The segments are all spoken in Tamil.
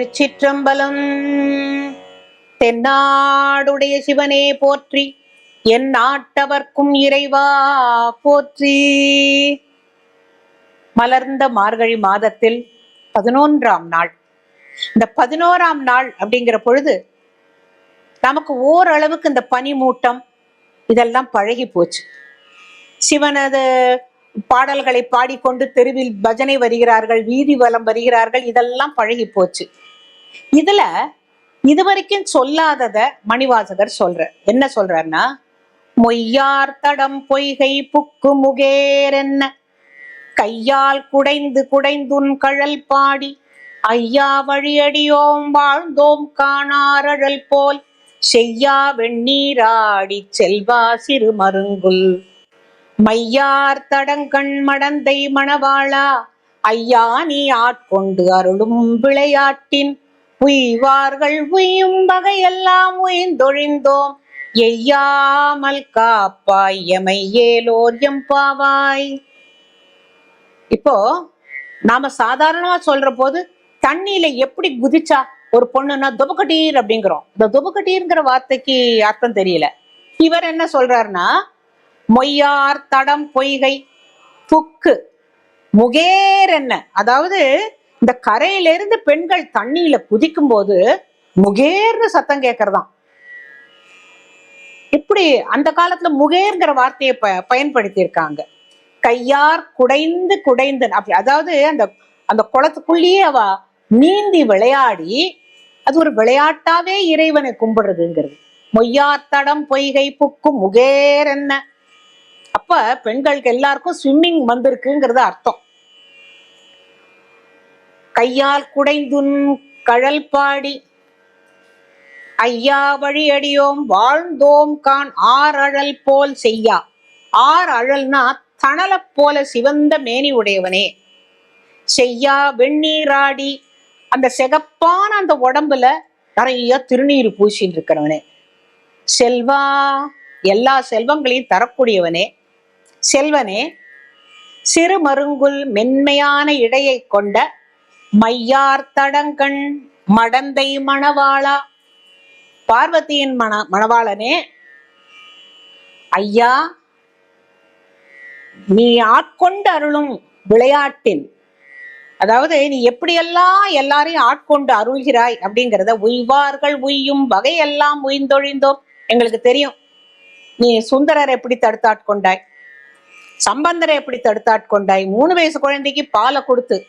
திருச்சிற்றம்பலம். தென்னாடுடைய சிவனே போற்றி, என் நாட்டவர்க்கும் இறைவா போற்றி. மலர்ந்த மார்கழி மாதத்தில் 11ஆம் நாள். இந்த 11ஆம் நாள் அப்படிங்கிற பொழுது நமக்கு ஓரளவுக்கு இந்த பனிமூட்டம் இதெல்லாம் பழகி போச்சு. சிவனது பாடல்களை பாடிக்கொண்டு தெருவில் பஜனை வருகிறார்கள், வீதி வலம் வருகிறார்கள், இதெல்லாம் பழகி போச்சு. இதுல இதுவரைக்கும் சொல்லாதத மணிவாசகர் என்ன சொல்றாருன்னா, மொய்யார் தடம் பொய்கை புக்கு முகேரென்ன கையால் குடைந்து குடைந்துன் கழல் பாடி ஐயா வழியடியோம் வாழ்ந்தோம் காணாரழல் போல் செய்யா வெண்ணீராடி செல்வா சிறு மருங்குல் மையார் தடங்கண் மடந்தை மணவாளா ஐயா நீ ஆட்கொண்டு அருளும் விளையாட்டின் உய்வார்கள் உய்யும் வகையெல்லாம் உய்ந்தொழிந்தோம் எய்யாமல் காப்பாய் எமை ஏலோர் எம்பாவாய். இப்போ நாம சாதாரணமா சொல்ற போது தண்ணியில எப்படி குதிச்சா ஒரு பொண்ணுன்னா துபக்கட்டீர் அப்படிங்கிறோம். இந்த துபக்கட்டீர்ங்கிற வார்த்தைக்கு அர்த்தம் தெரியல. இவர் என்ன சொல்றாருன்னா, மொய்யார் தடம் பொய்கை புக்கு முகேர் என்ன, அதாவது இந்த கரையிலிருந்து பெண்கள் தண்ணியில குதிக்கும் போது முகேர்னு சத்தம் கேட்கறதாம். இப்படி அந்த காலத்துல முகேர்ங்கிற வார்த்தையை பயன்படுத்தி இருக்காங்க. கையார் குடைந்து குடைந்து அப்படி, அதாவது அந்த அந்த குளத்துக்குள்ளேயே அவ நீந்தி விளையாடி அது ஒரு விளையாட்டாவே இறைவனை கும்பிடுறதுங்கிறது. மொய்யார் தடம் பொய்கை புக்கு முகேர் என்ன, அப்ப பெண்களுக்கு எல்லாருக்கும் ஸ்விம்மிங் வந்திருக்குங்கிறது அர்த்தம். கையால் குடைந்துன் கழல் பாடி ஐயா வழி அடியோம் வாழ்ந்தோம் கான் ஆர் அழல் போல் செய்யா. ஆர் அழல்னா தணல போல சிவந்த மேனி உடையவனே, செய்யா வெண்ணீராடி அந்த செகப்பான அந்த உடம்புல நிறைய திருநீர் பூசின்னு இருக்கிறவனே, செல்வா எல்லா செல்வங்களையும் தரக்கூடியவனே, செல்வனே, சிறு மருங்குல் மென்மையான இடையை கொண்ட மையார் தடங்கண் மடந்தை மணவாளா, பார்வதியின் மணவாளனே, ஐயா நீ ஆட்கொண்டு அருளும் விளையாட்டின், அதாவது நீ எப்படியெல்லாம் எல்லாரையும் ஆட்கொண்டு அருள்கிறாய் அப்படிங்கிறத உய்வார்கள் உய்யும் வகையெல்லாம் உய்ந்தொழிந்தோம். எங்களுக்கு தெரியும் நீ சுந்தரரை எப்படி தடுத்தாட்கொண்டாய், சம்பந்தரை எப்படி தடுத்தாட்கொண்டாய். 3 வயசு குழந்தைக்கு பாலை கொடுத்து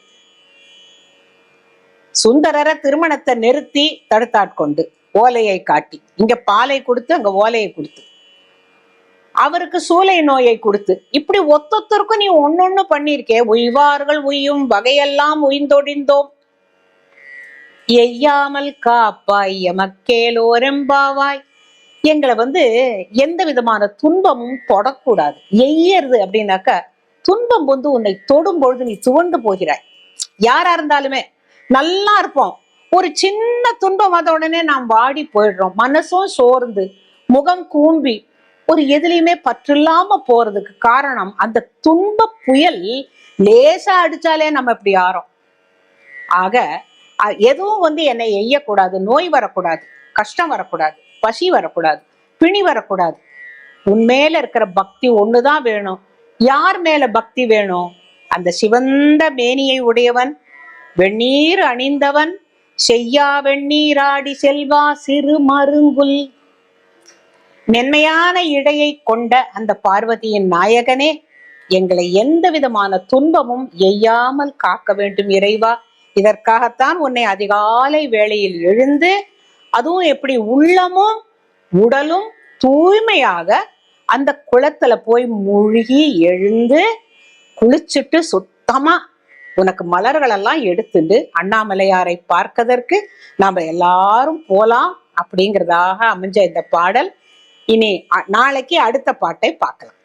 சுந்தரரை திருமணத்தை நிறுத்தி தடுத்தாட்கொண்டு ஓலையை காட்டி, இங்க பாலை கொடுத்து அங்க ஓலையை கொடுத்து, அவருக்கு சூளை நோயை கொடுத்து, இப்படி ஒத்தொத்தருக்கும் நீ ஒன்னொன்னு பண்ணிருக்கே. உய்வார்கள் உய்யும் வகையெல்லாம் உய்ந்தொழிந்தோம் எய்யாமல் காப்பாய் எமக்கேலோரெம்பாவாய். எங்களை எந்த விதமான துன்பமும் தொடக்கூடாது. எய்யறது அப்படின்னாக்க துன்பம் உன்னை தொடும் பொழுது நீ துவண்டு போகிறாய். யாரா இருந்தாலுமே நல்லா இருப்போம், ஒரு சின்ன துன்பம் வந்த உடனே நாம் வாடி போயிடுறோம். மனசும் சோர்ந்து முகம் கூம்பி ஒரு எதுலையுமே பற்றில்லாம போறதுக்கு காரணம் அந்த துன்ப புயல் லேசா அடிச்சாலே நம்ம இப்படி ஆறோம். ஆக எதுவும் என்னை எய்யக்கூடாது, நோய் வரக்கூடாது, கஷ்டம் வரக்கூடாது, பசி வரக்கூடாது, பிணி வரக்கூடாது. உன்மேல இருக்கிற பக்தி ஒண்ணுதான் வேணும். யார் மேல பக்தி வேணும்? அந்த சிவந்த மேனியை உடையவன், வெந்நீர் அணிந்தவன், செய்யா வெந்நீராடி செல்வா சிறு மருங்குல் மென்மையான இடையை கொண்ட அந்த பார்வதியின் நாயகனே, எங்களை எந்த விதமான துன்பமும் எய்யாமல் காக்க வேண்டும் இறைவா. இதற்காகத்தான் உன்னை அதிகாலை வேளையில் எழுந்து, அதுவும் எப்படி உள்ளமும் உடலும் தூய்மையாக அந்த குளத்துல போய் மூழ்கி எழுந்து குளிச்சுட்டு சுத்தமா உனக்கு மலர்கள் எல்லாம் எடுத்துட்டு அண்ணாமலையாரை பார்க்கதற்கு நாம எல்லாரும் போலாம் அப்படிங்கிறதாக அமைஞ்ச இந்த பாடல். இனி நாளைக்கு அடுத்த பாட்டை பார்க்கலாம்.